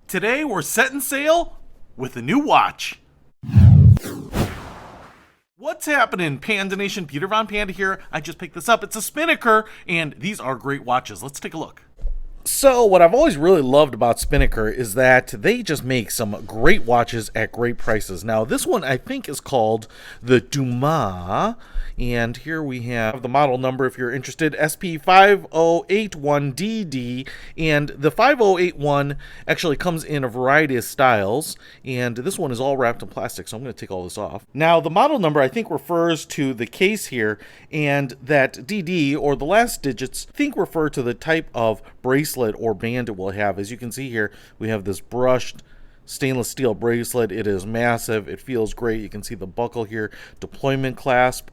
Today we're setting sail with a new watch. What's happening, Panda Nation? Peter Von Panda here. I just picked this up. It's a Spinnaker, and these are great watches. Let's take a look. So, what I've always really loved about Spinnaker is that they just make some great watches at great prices. Now, this one I think is called the Dumas, and here we have the model number if you're interested, SP5081DD, and the 5081 actually comes in a variety of styles, and this one is all wrapped in plastic, so I'm going to take all this off. Now, the model number I think refers to the case here, and that DD, or the last digits, I think refer to the type of bracelet or band it will have. As you can see here, we have this brushed stainless steel bracelet. It is massive. It feels great. You can see the buckle here, deployment clasp.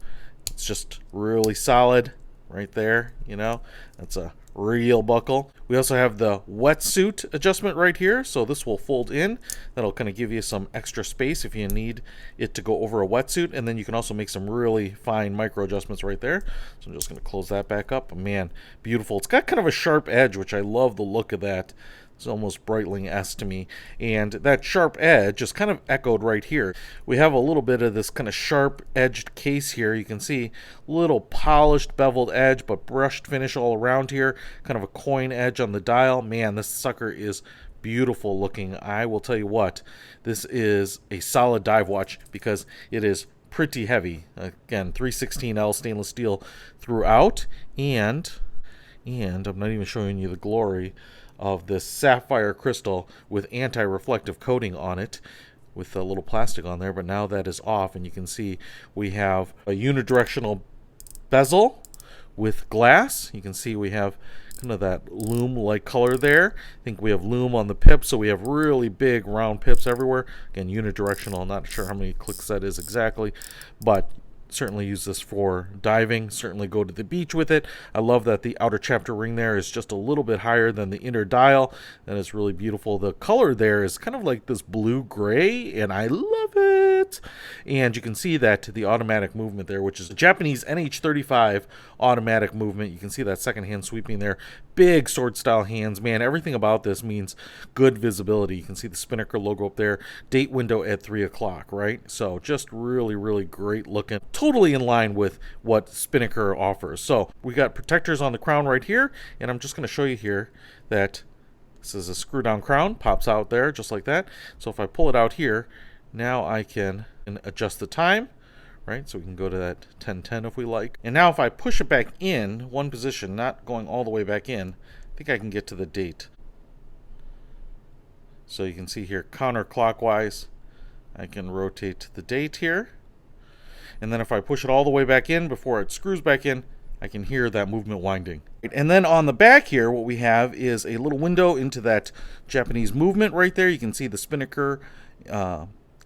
It's just really solid right there, you know. That's a real buckle. We also have the wetsuit adjustment right here, so this will fold in. That'll kind of give you some extra space if you need it to go over a wetsuit, and then you can also make some really fine micro adjustments right there. So I'm just going to close that back up. Man, beautiful. It's got kind of a sharp edge, which I love the look of that. It's almost Breitling-esque to me, and that sharp edge is kind of echoed right here. We have a little bit of this kind of sharp-edged case here. You can see little polished beveled edge, but brushed finish all around here. Kind of a coin edge on the dial. Man, this sucker is beautiful looking. I will tell you what, this is a solid dive watch because it is pretty heavy. Again, 316L stainless steel throughout, and I'm not even showing you the glory of this sapphire crystal with anti-reflective coating on it with a little plastic on there, but now that is off, and you can see we have a unidirectional bezel with glass. You can see we have kind of that lume-like color there. I think we have lume on the pips, so we have really big round pips everywhere. Again, unidirectional. Not sure how many clicks that is exactly, but certainly use this for diving, certainly go to the beach with it. I love that the outer chapter ring there is just a little bit higher than the inner dial. That is really beautiful. The color there is kind of like this blue-gray, and I love it. And you can see that the automatic movement there, which is a Japanese NH35 automatic movement. You can see that second hand sweeping there. Big sword-style hands. Man, everything about this means good visibility. You can see the Spinnaker logo up there. Date window at 3 o'clock, right? So just really, really great looking. Totally in line with what Spinnaker offers. So we got protectors on the crown right here, and I'm just going to show you here that this is a screw down crown, pops out there just like that. So if I pull it out here, now I can adjust the time, right? So we can go to that 10:10 if we like. And now if I push it back in one position, not going all the way back in, I think I can get to the date. So you can see here counterclockwise, I can rotate the date here. And then if I push it all the way back in before it screws back in, I can hear that movement winding. And then on the back here, what we have is a little window into that Japanese movement right there. You can see the Spinnaker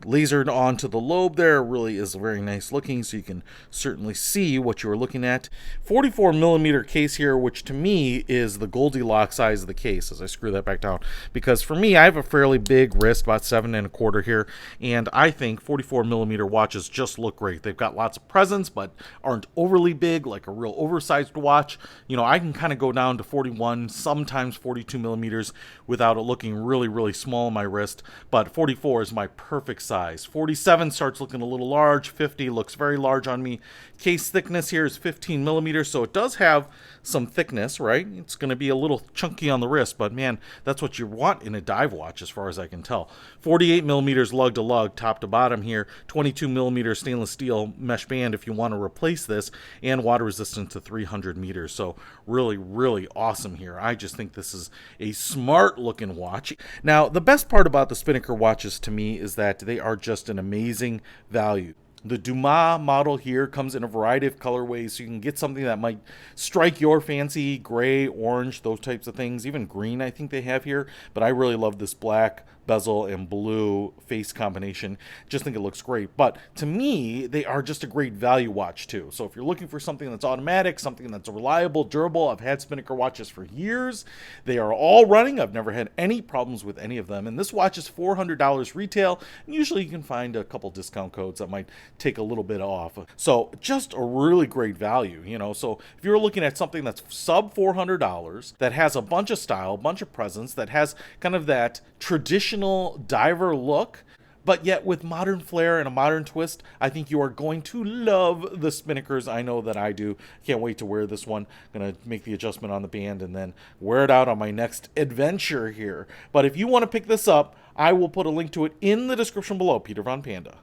lasered onto the lobe there. Really is very nice looking, so you can certainly see what you are looking at. 44 millimeter case here, which to me is the Goldilocks size of the case as I screw that back down, because for me I have a fairly big wrist, about 7.25 here, and I think 44 millimeter watches just look great. They've got lots of presence but aren't overly big like a real oversized watch. You know, I can kind of go down to 41, sometimes 42 millimeters without it looking really, really small on my wrist, but 44 is my perfect size. 47 starts looking a little large. 50 looks very large on me. Case thickness here is 15 millimeters, so it does have some thickness, right? It's going to be a little chunky on the wrist, but man, that's what you want in a dive watch as far as I can tell. 48 millimeters lug to lug, top to bottom here. 22 millimeter stainless steel mesh band if you want to replace this, and water resistant to 300 meters. So really, really awesome here. I just think this is a smart looking watch. Now, the best part about the Spinnaker watches to me is that they are just an amazing value. The Dumas model here comes in a variety of colorways, so you can get something that might strike your fancy, gray, orange, those types of things. Even green I think they have here, but I really love this black bezel and blue face combination. Just think it looks great. But to me, they are just a great value watch too. So if you're looking for something that's automatic, something that's reliable, durable, I've had Spinnaker watches for years. They are all running. I've never had any problems with any of them. And this watch is $400 retail. And usually you can find a couple discount codes that might take a little bit off. So just a really great value, you know. So if you're looking at something that's sub $400, that has a bunch of style, a bunch of presence, that has kind of that traditional diver look, but yet with modern flair and a modern twist, I think you are going to love the Spinnakers. I know that I do. Can't wait to wear this one. Gonna make the adjustment on the band and then wear it out on my next adventure here. But if you want to pick this up, I will put a link to it in the description below. Peter Von Panda,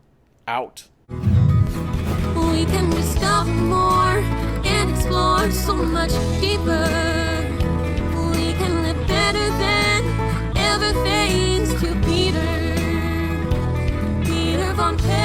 out. We can discover more and explore so much deeper. We can live better than ever, thanks to Peter Von Panda.